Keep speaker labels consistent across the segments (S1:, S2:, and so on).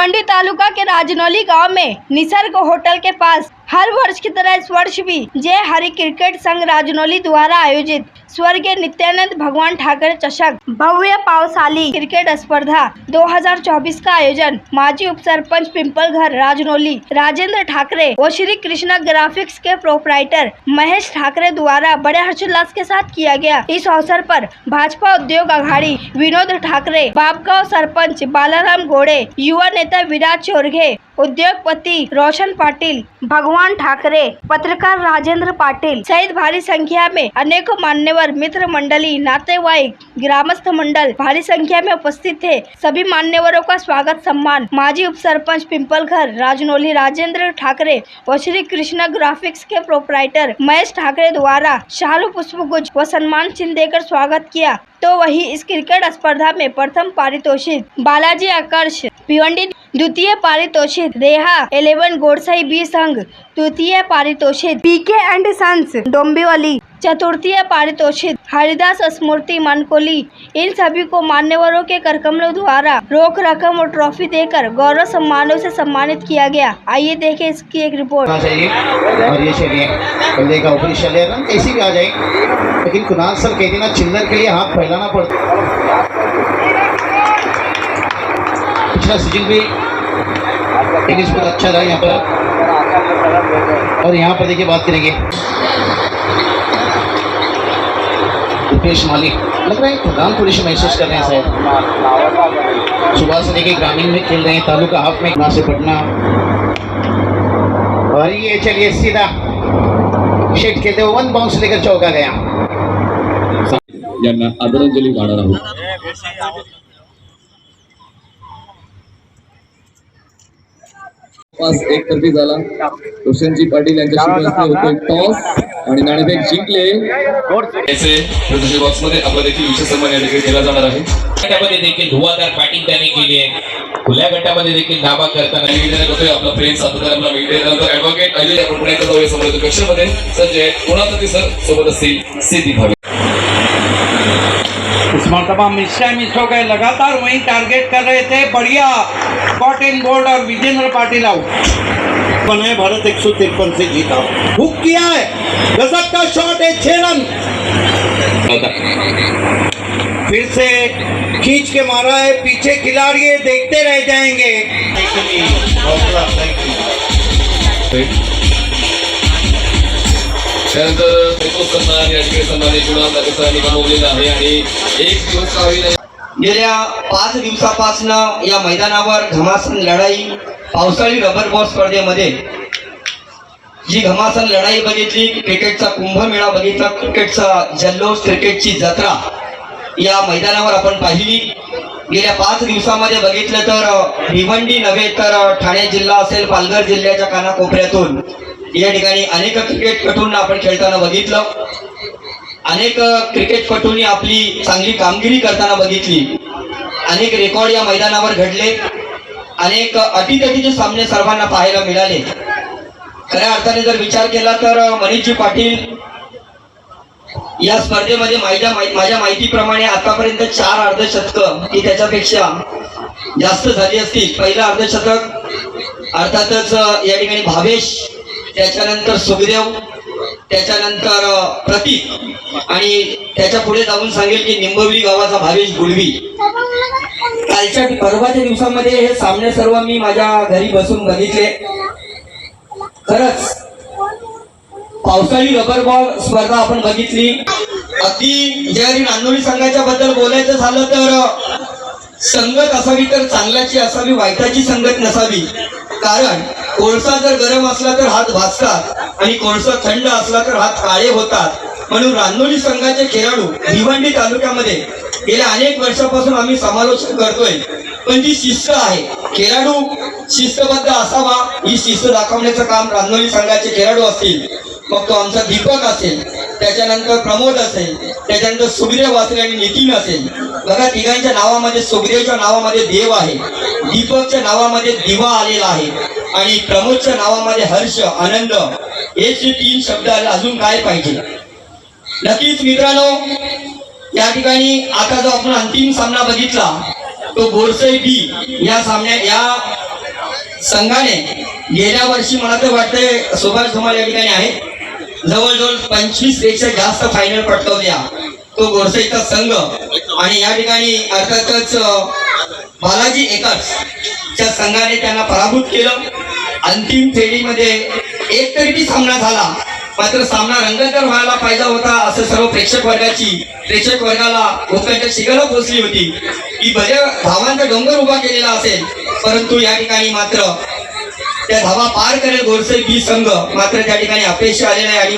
S1: भिवंडी तालुका के राजनौली गांव में निसर्ग होटल के पास हर वर्ष की तरह इस वर्ष भी जय हरि क्रिकेट संघ राजनौली द्वारा आयोजित स्वर्गीय नित्यानंद भगवान ठाकरे चषक भव्य पावसाली क्रिकेट स्पर्धा 2024 का आयोजन माजी उप सरपंच पिंपलघर राजनौली राजेंद्र ठाकरे व श्री कृष्णा ग्राफिक्स के प्रोपराइटर महेश ठाकरे द्वारा बड़े हर्षोल्लास के साथ किया गया। इस अवसर पर भाजपा उद्योग अघाड़ी विनोद ठाकरे, बापगांव सरपंच बालाराम गोड़े, युवा नेता विराज चोरघे, उद्योगपति रोशन पाटिल, भगवान ठाकरे, पत्रकार राजेंद्र पाटिल सहित भारी संख्या में अनेकों मान्यवर, मित्र मंडली, नातेवाईक, ग्रामस्थ मंडल भारी संख्या में उपस्थित थे। सभी मान्यवरों का स्वागत सम्मान माजी उप सरपंच पिंपलघर राजनौली राजेंद्र ठाकरे व श्री कृष्णा ग्राफिक्स के प्रोपराइटर महेश ठाकरे द्वारा शालू पुष्पगुच्छ व सम्मान चिन्ह देकर स्वागत किया। तो वही इस क्रिकेट स्पर्धा में प्रथम पारितोषिक बालाजी आकर्ष भिवंडी, द्वितीय पारितोषिक रेहा 11 गोडसाई बी संघ, तृतीय पारितोषिक पीके एंड सन्स डोंबिवली, चतुर्थीय पारितोषिक हरिदास स्मृति मनकोली। इन सभी को मान्यवरों के करकमलों द्वारा रोक रकम और ट्रॉफी देकर गौरव सम्मानों से सम्मानित किया गया। आइए देखें इसकी एक रिपोर्ट।
S2: और ये चलिए बल्ले का ऊपरी शल्य रन कैसी भी आ जाए, लेकिन कुणाल सर कहते ना चिल्लर के लिए हाथ फैलाना पड़ता। पिछला सीजन भी टेनिस बहुत अच्छा रहा यहाँ पर। और यहाँ पर देखिए बात करेंगे रुपेश मालिक, लग रहा है थकान थोड़ी सी महसूस कर रहे हैं शायद। सुबह से लेके ग्रामीण में खेल रहे हैं, तालुका हाफ में से पटना। और ये चलिए सीधा शेट खेलते हुए 1 बाउंस लेकर चौका गया।
S3: यांना आदरांजली वाहणार आहोत। पास एक तर्फी झाला। रोशनजी पाटील यांच्याशी होतोय टॉस आणि नाणेफेक जिंकले।
S4: याचे बॉक्स मध्ये आपला देखील विशेष सन्मान या ठिकाणी केला जाणार आहे। गटामध्ये देखील धुवाधार बॅटिंग त्यांनी केली आहे। खुल्या गटामध्ये देखील धावा करताना निवेदन करतोय आपला प्रेम सातत्याने आपला मीडिया ॲडव्होकेट अजय आपण पुण्यात जाऊया समोर कक्षामध्ये संजय कोणातरी सर सोबत असतील सिद्धी भावे।
S5: इस मरतबा मिस हो गए, लगातार वहीं टारगेट कर रहे थे। बढ़िया कॉट इन बोर्ड और विजेंद्र पाटिल आउट बने। भारत 153 से जीता, हुक किया है, गजब का शॉट है, 6 रन फिर से खींच के मारा है। पीछे खिलाड़ी देखते रह जाएंगे।
S4: त्यानंतर सन्मान या ठिकाणी सन्मानित कुणाल ठाकरे गमावलेला आहे आणि एक दिवस नाही।
S6: गेल्या 5 दिवसापासून या मैदानावर घमासान लढाई, पावसाळी रबर बॉल स्पर्धेमध्ये जी घमासान लढाई बघितली, क्रिकेटचा कुंभमेळा बघितला, क्रिकेटचा जल्लोष, क्रिकेटची जत्रा या मैदानावर आपण पाहिली। गेल्या 5 दिवसामध्ये बघितलं तर भिवंडी नव्हे तर ठाणे जिल्हा असेल, पालघर जिल्ह्याच्या कानाकोपऱ्यातून या ठिकाणी अनेक क्रिकेटपटूंना आपण खेळताना बघितलं। अनेक क्रिकेटपटूंनी आपली चांगली कामगिरी करताना बघितली। अनेक रेकॉर्ड या मैदानावर घडले। अनेक अटीतटीचे सामने सर्वांना पाहायला मिळाले। खऱ्या अर्थाने जर विचार केला तर मनीषजी पाटील या स्पर्धेमध्ये माझ्या माहितीप्रमाणे आतापर्यंत 4 अर्धशतकं की त्याच्यापेक्षा जास्त झाली असतील। पहिलं अर्धशतक अर्थातच या ठिकाणी भावेश, त्याच्यानंतर सुखदेव, त्याच्यानंतर प्रतीक आणि त्याच्या पुढे जाऊन सांगेल की निंबवली गावाचा भावेश गुळवी। कालच्या परवाच्या दिवसामध्ये हे सामने सर्व मी माझ्या घरी बसून बघितले। खरंच पावसाळी रबर बॉल स्पर्धा आपण बघितली। अगदी जय रानोली संघाच्या बद्दल बोलायचं झालं तर संगत असावी तर चांगल्याची असावी, वाईटाची संगत नसावी। कारण कोळसा जर गरम असला तर हात भाजतात आणि कोळसा थंड असला तर हात काळे होतात। म्हणून रानोली संघाचे खेळाडू भिवंडी तालुक्यामध्ये गेल्या अनेक वर्षापासून आम्ही समालोचन करतोय, पण जी शिस्त आहे, खेळाडू शिस्तबद्ध असावा, ही शिस्त दाखवण्याचं काम रानोली संघाचे खेळाडू असतील, मग तो आमचा दीपक असेल, त्याच्यानंतर प्रमोद असेल, त्याच्यानंतर सुखदेव असेल आणि नितीन असेल। बघा, तिघांच्या नावामध्ये, सुखदेवच्या नावामध्ये देव आहे, दीपकच्या नावामध्ये दिवा आलेला आहे आणि प्रमोदच्या नावामध्ये हर्ष, आनंद, हे जे 3 शब्द आले, अजून काय पाहिजे। नक्कीच मित्रांनो, या ठिकाणी आता जो आपण अंतिम सामना बघितला तो बोरसई बी या संघाने गेल्या वर्षी मला तर वाटतंय सुभाष धुमाल या ठिकाणी आहे, जवळजवळ 25 पेक्षा जास्त फायनल पटकावल्या तो बोरसईचा संघ. आणि या ठिकाणी अर्थातच बालाजी एकर्स च्या संघाने त्यांना पराभूत केलं. अंतिम फेरीमध्ये एकतर्फी सामना झाला, मात्र सामना रंगतदार व्हायला पाहिजे होता असं सर्व प्रेक्षक वर्गाला लोकांच्या शिकायला पोहोचली होती की बऱ्या धावांचा डोंगर उभा केलेला असेल, परंतु या ठिकाणी मात्र त्या धावा पार करेल बोरसई बी संघ मात्र त्या ठिकाणी अपयश आलेला आहे आणि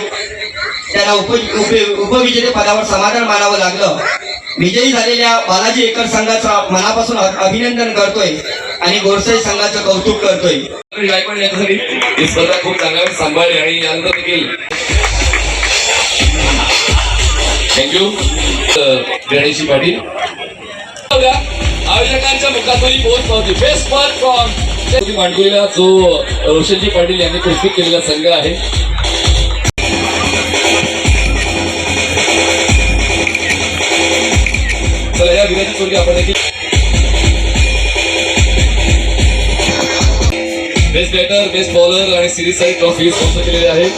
S6: त्याला उपविजेते पदावर समाधान मानावं लागलं. विजयी झालेल्या बालाजी एकर संघाचा मनापासून अभिनंदन करतोय आणि बोरसई संघाचं कौतुक करतोय.
S4: गायकवाड यांच्यासाठी ही स्पर्धा खूप चांगल्या सांभाळली आणि यानंतर देखील थँक्यू गणेशी पाटील. आयोजकांच्या मुखातून पोहोच पावती बेस्ट पार्ट फ्रॉम मांडुरीला जो रोशनजी पाटील यांनी प्रस्तुत केलेला संघ आहे. चला या विनंती पूर्वी आपण देखील बेस्ट बॅटर, बेस्ट बॉलर आणि सिरीज ट्रॉफी स्पॉन्सर केलेले आहे.